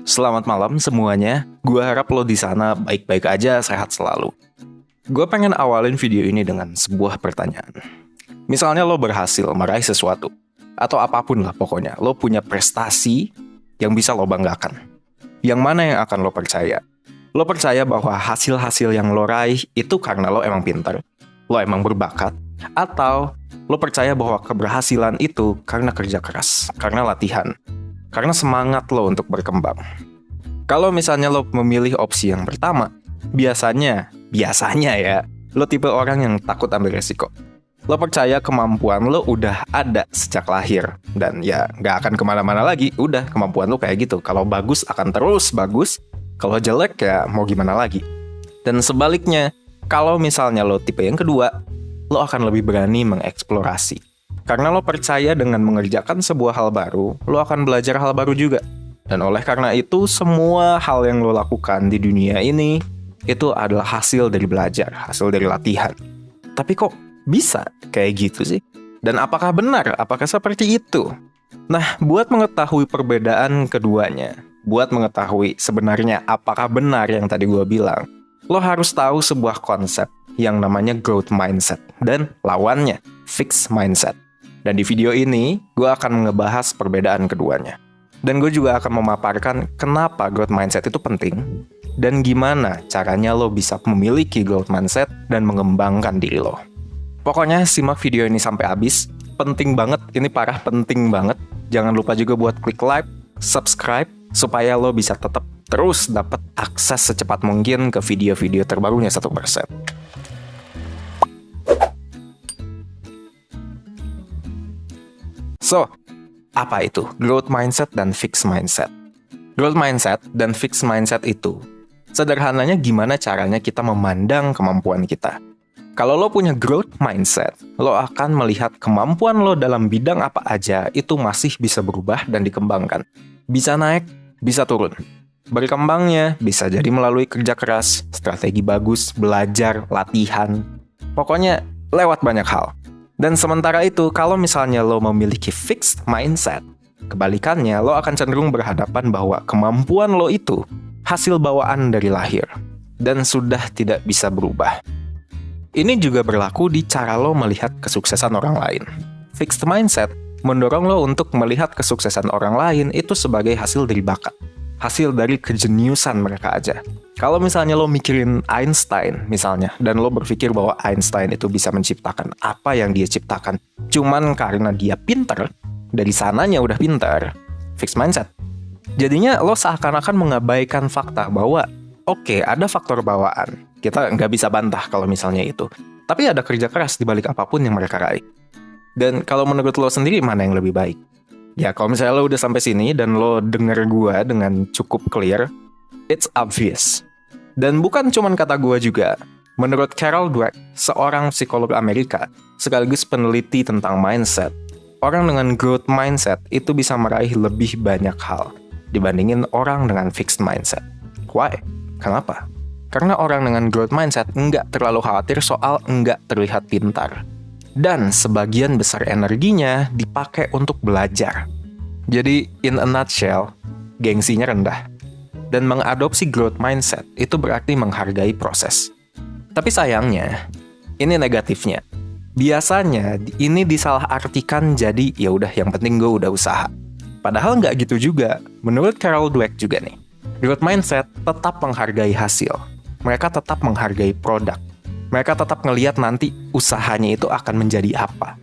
Selamat malam semuanya. Gua harap lo di sana baik-baik aja, sehat selalu. Gue pengen awalin video ini dengan sebuah pertanyaan. Misalnya lo berhasil meraih sesuatu, atau apapun lah pokoknya, lo punya prestasi yang bisa lo banggakan. Yang mana yang akan lo percaya? Lo percaya bahwa hasil-hasil yang lo raih itu karena lo emang pintar, lo emang berbakat, atau lo percaya bahwa keberhasilan itu karena kerja keras, karena latihan, karena semangat lo untuk berkembang. Kalau misalnya lo memilih opsi yang pertama, biasanya ya, lo tipe orang yang takut ambil resiko. Lo percaya kemampuan lo udah ada sejak lahir, dan ya gak akan kemana-mana lagi, udah kemampuan lo kayak gitu. Kalau bagus akan terus bagus, kalau jelek ya mau gimana lagi. Dan sebaliknya, kalau misalnya lo tipe yang kedua, lo akan lebih berani mengeksplorasi. Karena lo percaya dengan mengerjakan sebuah hal baru, lo akan belajar hal baru juga. Dan oleh karena itu, semua hal yang lo lakukan di dunia ini, itu adalah hasil dari belajar, hasil dari latihan. Tapi kok bisa kayak gitu sih? Dan apakah benar? Apakah seperti itu? Nah, buat mengetahui perbedaan keduanya, buat mengetahui sebenarnya apakah benar yang tadi gue bilang, lo harus tahu sebuah konsep yang namanya growth mindset dan lawannya, fixed mindset. Dan di video ini, gue akan ngebahas perbedaan keduanya. Dan gue juga akan memaparkan kenapa growth mindset itu penting, dan gimana caranya lo bisa memiliki growth mindset dan mengembangkan diri lo. Pokoknya simak video ini sampai habis, penting banget, ini parah penting banget. Jangan lupa juga buat klik like, subscribe, supaya lo bisa tetap terus dapat akses secepat mungkin ke video-video terbarunya 1%. So, apa itu growth mindset dan fixed mindset? Growth mindset dan fixed mindset itu, sederhananya gimana caranya kita memandang kemampuan kita. Kalau lo punya growth mindset, lo akan melihat kemampuan lo dalam bidang apa aja itu masih bisa berubah dan dikembangkan. Bisa naik, bisa turun. Berkembangnya bisa jadi melalui kerja keras, strategi bagus, belajar, latihan. Pokoknya lewat banyak hal. Dan sementara itu, kalau misalnya lo memiliki fixed mindset, kebalikannya lo akan cenderung berhadapan bahwa kemampuan lo itu hasil bawaan dari lahir dan sudah tidak bisa berubah. Ini juga berlaku di cara lo melihat kesuksesan orang lain. Fixed mindset mendorong lo untuk melihat kesuksesan orang lain itu sebagai hasil dari bakat, hasil dari kejeniusan mereka aja. Kalau misalnya lo mikirin Einstein misalnya, dan lo berpikir bahwa Einstein itu bisa menciptakan apa yang dia ciptakan cuman karena dia pintar, dari sananya udah pintar, fixed mindset. Jadinya lo seakan-akan mengabaikan fakta bahwa oke, ada faktor bawaan, kita nggak bisa bantah kalau misalnya itu, tapi ada kerja keras di balik apapun yang mereka raih. Dan kalau menurut lo sendiri, mana yang lebih baik? Ya, kalau misalnya lo udah sampai sini dan lo denger gua dengan cukup clear, it's obvious. Dan bukan cuman kata gua juga. Menurut Carol Dweck, seorang psikolog Amerika, sekaligus peneliti tentang mindset, orang dengan growth mindset itu bisa meraih lebih banyak hal dibandingin orang dengan fixed mindset. Why? Kenapa? Karena orang dengan growth mindset nggak terlalu khawatir soal nggak terlihat pintar. Dan sebagian besar energinya dipakai untuk belajar. Jadi, in a nutshell, gengsinya rendah. Dan mengadopsi growth mindset itu berarti menghargai proses. Tapi sayangnya, ini negatifnya. Biasanya, ini disalahartikan jadi, ya udah yang penting gue udah usaha. Padahal nggak gitu juga. Menurut Carol Dweck juga nih, growth mindset tetap menghargai hasil. Mereka tetap menghargai produk. Mereka tetap ngelihat nanti usahanya itu akan menjadi apa.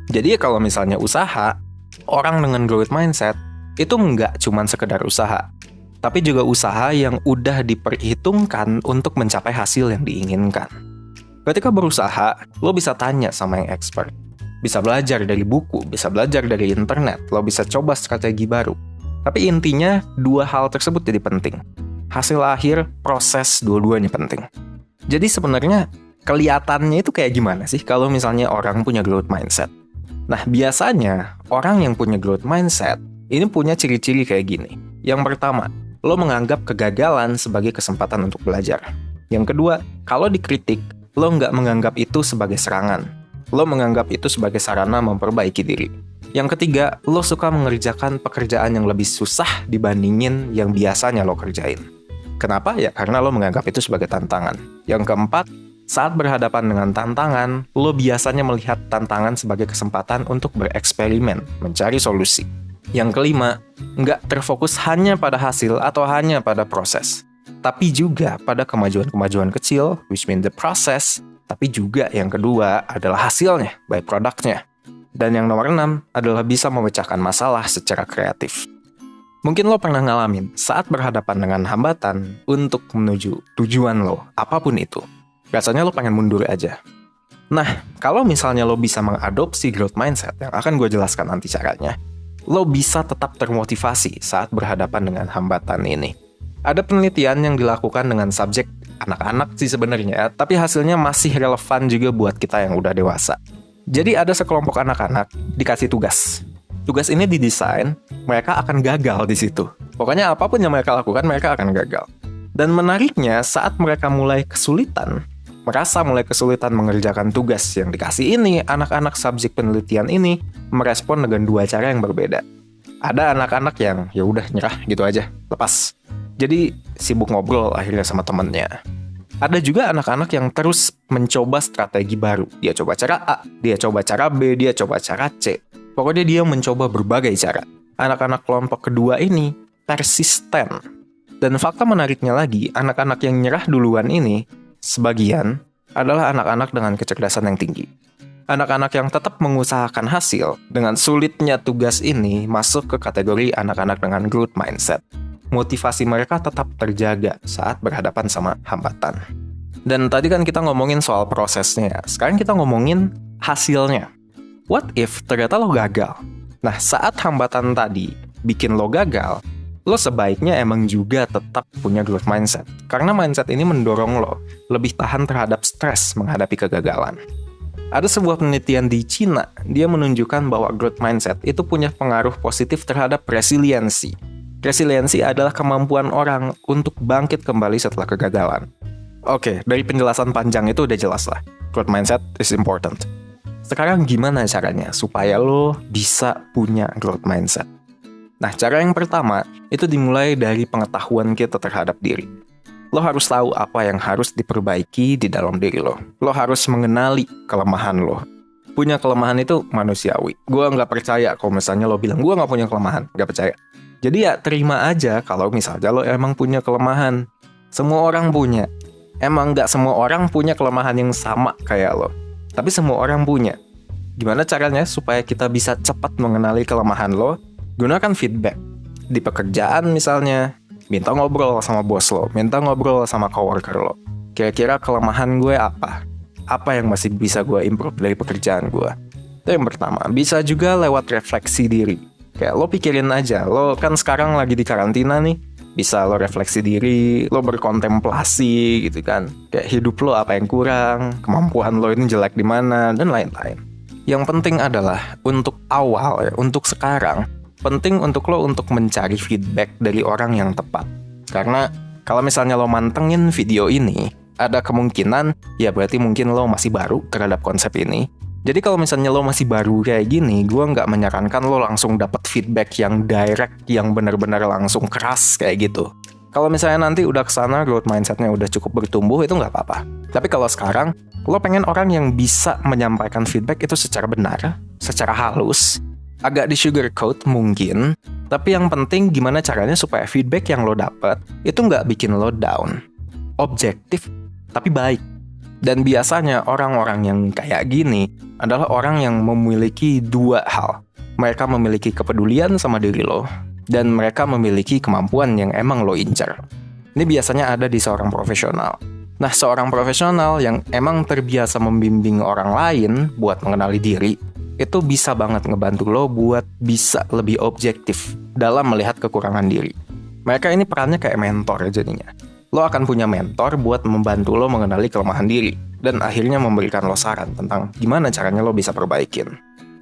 Jadi kalau misalnya usaha, orang dengan growth mindset itu nggak cuma sekedar usaha, tapi juga usaha yang udah diperhitungkan untuk mencapai hasil yang diinginkan. Ketika berusaha, lo bisa tanya sama yang expert. Bisa belajar dari buku, bisa belajar dari internet, lo bisa coba strategi baru. Tapi intinya, dua hal tersebut jadi penting. Hasil akhir, proses, dua-duanya penting. Jadi sebenarnya kelihatannya itu kayak gimana sih kalau misalnya orang punya growth mindset? Nah, biasanya orang yang punya growth mindset ini punya ciri-ciri kayak gini. Yang pertama, lo menganggap kegagalan sebagai kesempatan untuk belajar. Yang kedua, kalau dikritik, lo nggak menganggap itu sebagai serangan. Lo menganggap itu sebagai sarana memperbaiki diri. Yang ketiga, lo suka mengerjakan pekerjaan yang lebih susah dibandingin yang biasanya lo kerjain. Kenapa? Ya karena lo menganggap itu sebagai tantangan. Yang keempat, saat berhadapan dengan tantangan, lo biasanya melihat tantangan sebagai kesempatan untuk bereksperimen, mencari solusi. Yang kelima, nggak terfokus hanya pada hasil atau hanya pada proses, tapi juga pada kemajuan-kemajuan kecil, which mean the process, tapi juga yang kedua adalah hasilnya, by produknya. Dan yang nomor 6 adalah bisa memecahkan masalah secara kreatif. Mungkin lo pernah ngalamin saat berhadapan dengan hambatan untuk menuju tujuan lo, apapun itu. Rasanya lo pengen mundur aja. Nah, kalau misalnya lo bisa mengadopsi growth mindset yang akan gue jelaskan nanti caranya, lo bisa tetap termotivasi saat berhadapan dengan hambatan ini. Ada penelitian yang dilakukan dengan subjek anak-anak sih sebenarnya, tapi hasilnya masih relevan juga buat kita yang udah dewasa. Jadi ada sekelompok anak-anak dikasih tugas. Tugas ini didesain, mereka akan gagal di situ. Pokoknya apapun yang mereka lakukan, mereka akan gagal. Dan menariknya, saat mereka merasa mulai kesulitan mengerjakan tugas yang dikasih ini, anak-anak subjek penelitian ini merespon dengan 2 cara yang berbeda. Ada anak-anak yang ya udah nyerah gitu aja, lepas. Jadi sibuk ngobrol akhirnya sama temennya. Ada juga anak-anak yang terus mencoba strategi baru. Dia coba cara A, dia coba cara B, dia coba cara C. Pokoknya dia mencoba berbagai cara. Anak-anak kelompok kedua ini persisten. Dan fakta menariknya lagi, anak-anak yang nyerah duluan ini, sebagian adalah anak-anak dengan kecerdasan yang tinggi. Anak-anak yang tetap mengusahakan hasil dengan sulitnya tugas ini masuk ke kategori anak-anak dengan growth mindset. Motivasi mereka tetap terjaga saat berhadapan sama hambatan. Dan tadi kan kita ngomongin soal prosesnya, sekarang kita ngomongin hasilnya. What if ternyata lo gagal? Nah, saat hambatan tadi bikin lo gagal, lo sebaiknya emang juga tetap punya growth mindset. Karena mindset ini mendorong lo lebih tahan terhadap stres menghadapi kegagalan. Ada sebuah penelitian di Cina, dia menunjukkan bahwa growth mindset itu punya pengaruh positif terhadap resiliensi. Resiliensi adalah kemampuan orang untuk bangkit kembali setelah kegagalan. Oke, dari penjelasan panjang itu udah jelas lah. Growth mindset is important. Sekarang gimana caranya supaya lo bisa punya growth mindset? Nah, cara yang pertama itu dimulai dari pengetahuan kita terhadap diri. Lo harus tahu apa yang harus diperbaiki di dalam diri lo. Lo harus mengenali kelemahan lo. Punya kelemahan itu manusiawi. Gue nggak percaya kalau misalnya lo bilang gue nggak punya kelemahan. Nggak percaya. Jadi ya terima aja kalau misalnya lo emang punya kelemahan. Semua orang punya. Emang nggak semua orang punya kelemahan yang sama kayak lo. Tapi semua orang punya. Gimana caranya supaya kita bisa cepat mengenali kelemahan lo? Gunakan feedback. Di pekerjaan misalnya, minta ngobrol sama bos lo, minta ngobrol sama coworker lo. Kira-kira kelemahan gue apa? Apa yang masih bisa gue improve dari pekerjaan gue? Itu yang pertama. Bisa juga lewat refleksi diri. Kayak lo pikirin aja, lo kan sekarang lagi di karantina nih, bisa lo refleksi diri, lo berkontemplasi gitu kan. Kayak hidup lo apa yang kurang, kemampuan lo ini jelek di mana, dan lain-lain. Yang penting adalah untuk awal ya, untuk sekarang, penting untuk lo untuk mencari feedback dari orang yang tepat. Karena kalau misalnya lo mantengin video ini, ada kemungkinan, ya berarti mungkin lo masih baru terhadap konsep ini. Jadi kalau misalnya lo masih baru kayak gini, gue nggak menyarankan lo langsung dapat feedback yang direct, yang benar-benar langsung keras kayak gitu. Kalau misalnya nanti udah kesana, growth mindsetnya udah cukup bertumbuh, itu nggak apa-apa. Tapi kalau sekarang, lo pengen orang yang bisa menyampaikan feedback itu secara benar, secara halus, agak di sugarcoat mungkin, tapi yang penting gimana caranya supaya feedback yang lo dapet itu nggak bikin lo down. Objektif, tapi baik. Dan biasanya orang-orang yang kayak gini adalah orang yang memiliki 2 hal. Mereka memiliki kepedulian sama diri lo, dan mereka memiliki kemampuan yang emang lo incar. Ini biasanya ada di seorang profesional. Nah, seorang profesional yang emang terbiasa membimbing orang lain buat mengenali diri, itu bisa banget ngebantu lo buat bisa lebih objektif dalam melihat kekurangan diri. Mereka ini perannya kayak mentor jadinya. Lo akan punya mentor buat membantu lo mengenali kelemahan diri, dan akhirnya memberikan lo saran tentang gimana caranya lo bisa perbaikin.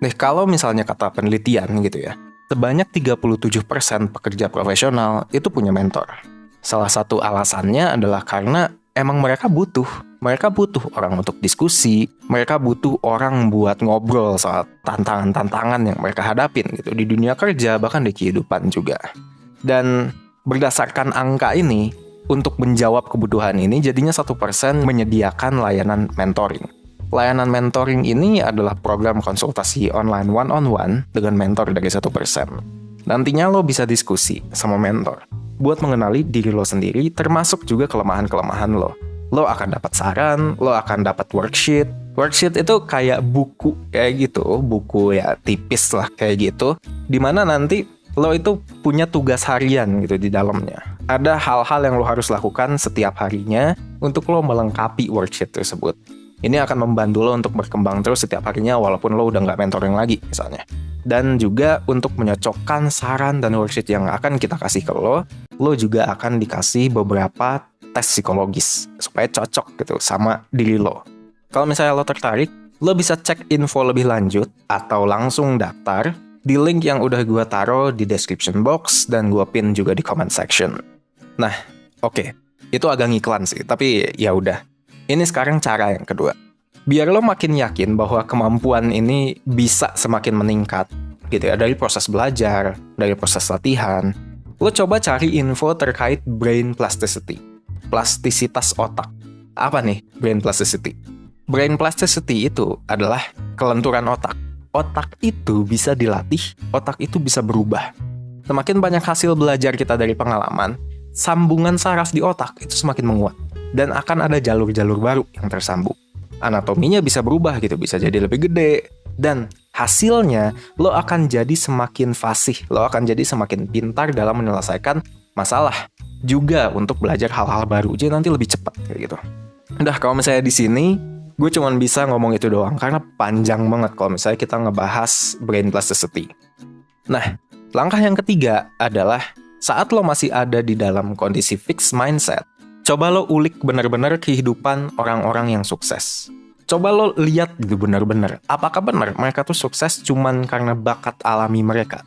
Nih, kalau misalnya kata penelitian gitu ya, sebanyak 37% pekerja profesional itu punya mentor. Salah satu alasannya adalah karena emang mereka butuh. Mereka butuh orang untuk diskusi, mereka butuh orang buat ngobrol soal tantangan-tantangan yang mereka hadapin gitu di dunia kerja, bahkan di kehidupan juga. Dan berdasarkan angka ini, untuk menjawab kebutuhan ini, jadinya 1% menyediakan layanan mentoring. Layanan mentoring ini adalah program konsultasi online one-on-one dengan mentor dari 1%. Nantinya lo bisa diskusi sama mentor buat mengenali diri lo sendiri, termasuk juga kelemahan-kelemahan lo. Lo akan dapat saran, lo akan dapat worksheet. Worksheet itu kayak buku kayak gitu, buku ya tipis lah kayak gitu, dimana nanti lo itu punya tugas harian gitu di dalamnya. Ada hal-hal yang lo harus lakukan setiap harinya untuk lo melengkapi worksheet tersebut. Ini akan membantu lo untuk berkembang terus setiap harinya walaupun lo udah nggak mentoring lagi misalnya. Dan juga untuk menyocokkan saran dan worksheet yang akan kita kasih ke lo juga akan dikasih beberapa tes psikologis supaya cocok gitu sama diri lo. Kalau misalnya lo tertarik, lo bisa cek info lebih lanjut atau langsung daftar di link yang udah gue taruh di description box dan gue pin juga di comment section. Nah, oke. Itu agak ngiklan sih, tapi ya udah. Ini sekarang cara yang kedua. Biar lo makin yakin bahwa kemampuan ini bisa semakin meningkat gitu ya, dari proses belajar, dari proses latihan, lo coba cari info terkait brain plasticity. Plastisitas otak. Apa nih brain plasticity? Brain plasticity itu adalah kelenturan otak. Otak itu bisa dilatih, otak itu bisa berubah. Semakin banyak hasil belajar kita dari pengalaman, sambungan saraf di otak itu semakin menguat. Dan akan ada jalur-jalur baru yang tersambung. Anatominya bisa berubah gitu, bisa jadi lebih gede. Dan hasilnya, lo akan jadi semakin fasih, lo akan jadi semakin pintar dalam menyelesaikan masalah. Juga untuk belajar hal-hal baru, jadi nanti lebih cepat kayak gitu. Udah, kalau misalnya di sini, gue cuma bisa ngomong itu doang, karena panjang banget kalau misalnya kita ngebahas brain plasticity. Nah, langkah yang ketiga adalah saat lo masih ada di dalam kondisi fixed mindset, coba lo ulik benar-benar kehidupan orang-orang yang sukses. Coba lo lihat gitu benar-benar, apakah benar mereka tuh sukses cuman karena bakat alami mereka.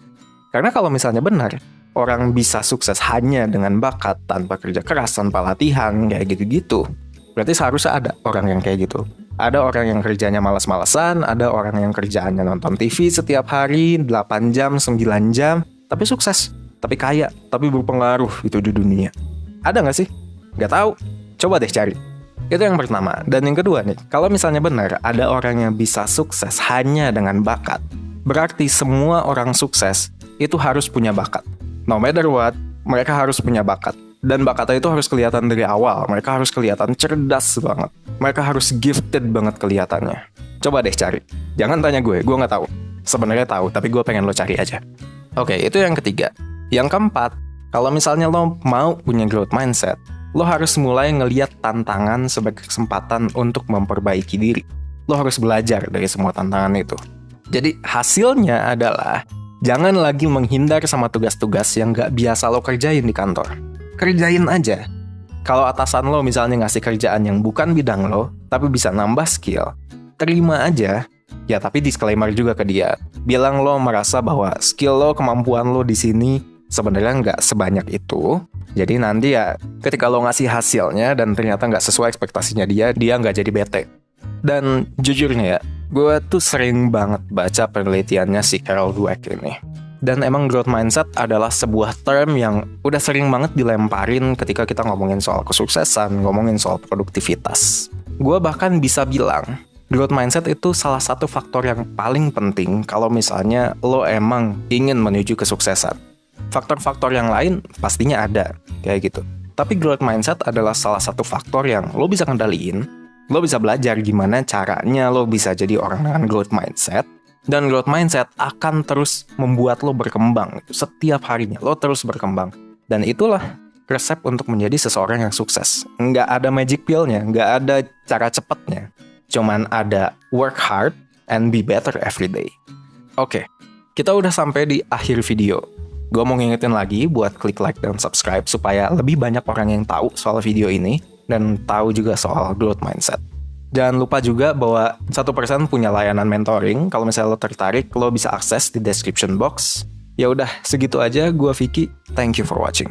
Karena kalau misalnya benar, orang bisa sukses hanya dengan bakat, tanpa kerja keras, tanpa latihan, kayak gitu-gitu, berarti seharusnya ada orang yang kayak gitu. Ada orang yang kerjanya malas-malasan, ada orang yang kerjaannya nonton TV setiap hari, 8 jam, 9 jam, tapi sukses, tapi kaya, tapi berpengaruh gitu di dunia. Ada nggak sih? Nggak tahu. Coba deh cari. Itu yang pertama. Dan yang kedua nih, kalau misalnya benar ada orang yang bisa sukses hanya dengan bakat, berarti semua orang sukses itu harus punya bakat. No matter what, mereka harus punya bakat. Dan bakatnya itu harus kelihatan dari awal. Mereka harus kelihatan cerdas banget. Mereka harus gifted banget kelihatannya. Coba deh cari. Jangan tanya gue nggak tahu. Sebenarnya tahu, tapi gue pengen lo cari aja. Oke, itu yang ketiga. Yang keempat, kalau misalnya lo mau punya growth mindset, lo harus mulai ngelihat tantangan sebagai kesempatan untuk memperbaiki diri. Lo harus belajar dari semua tantangan itu. Jadi hasilnya adalah jangan lagi menghindar sama tugas-tugas yang gak biasa lo kerjain di kantor. Kerjain aja. Kalau atasan lo misalnya ngasih kerjaan yang bukan bidang lo, tapi bisa nambah skill, terima aja. Ya tapi disclaimer juga ke dia. Bilang lo merasa bahwa skill lo, kemampuan lo di sini sebenarnya nggak sebanyak itu. Jadi nanti ya ketika lo ngasih hasilnya dan ternyata nggak sesuai ekspektasinya dia nggak jadi bete. Dan jujurnya ya, gue tuh sering banget baca penelitiannya si Carol Dweck ini. Dan emang growth mindset adalah sebuah term yang udah sering banget dilemparin ketika kita ngomongin soal kesuksesan, ngomongin soal produktivitas. Gue bahkan bisa bilang, growth mindset itu salah satu faktor yang paling penting kalau misalnya lo emang ingin menuju kesuksesan. Faktor-faktor yang lain pastinya ada, kayak gitu. Tapi growth mindset adalah salah satu faktor yang lo bisa kendaliin, lo bisa belajar gimana caranya lo bisa jadi orang dengan growth mindset, dan growth mindset akan terus membuat lo berkembang. Setiap harinya lo terus berkembang. Dan itulah resep untuk menjadi seseorang yang sukses. Nggak ada magic pill-nya, nggak ada cara cepatnya. Cuman ada work hard and be better every day. Oke, kita udah sampai di akhir video. Gue mau ngingetin lagi buat klik like dan subscribe supaya lebih banyak orang yang tahu soal video ini dan tahu juga soal growth mindset. Jangan lupa juga bahwa 1% punya layanan mentoring. Kalau misalnya lo tertarik, lo bisa akses di description box. Ya udah, segitu aja. Gue Vicky. Thank you for watching.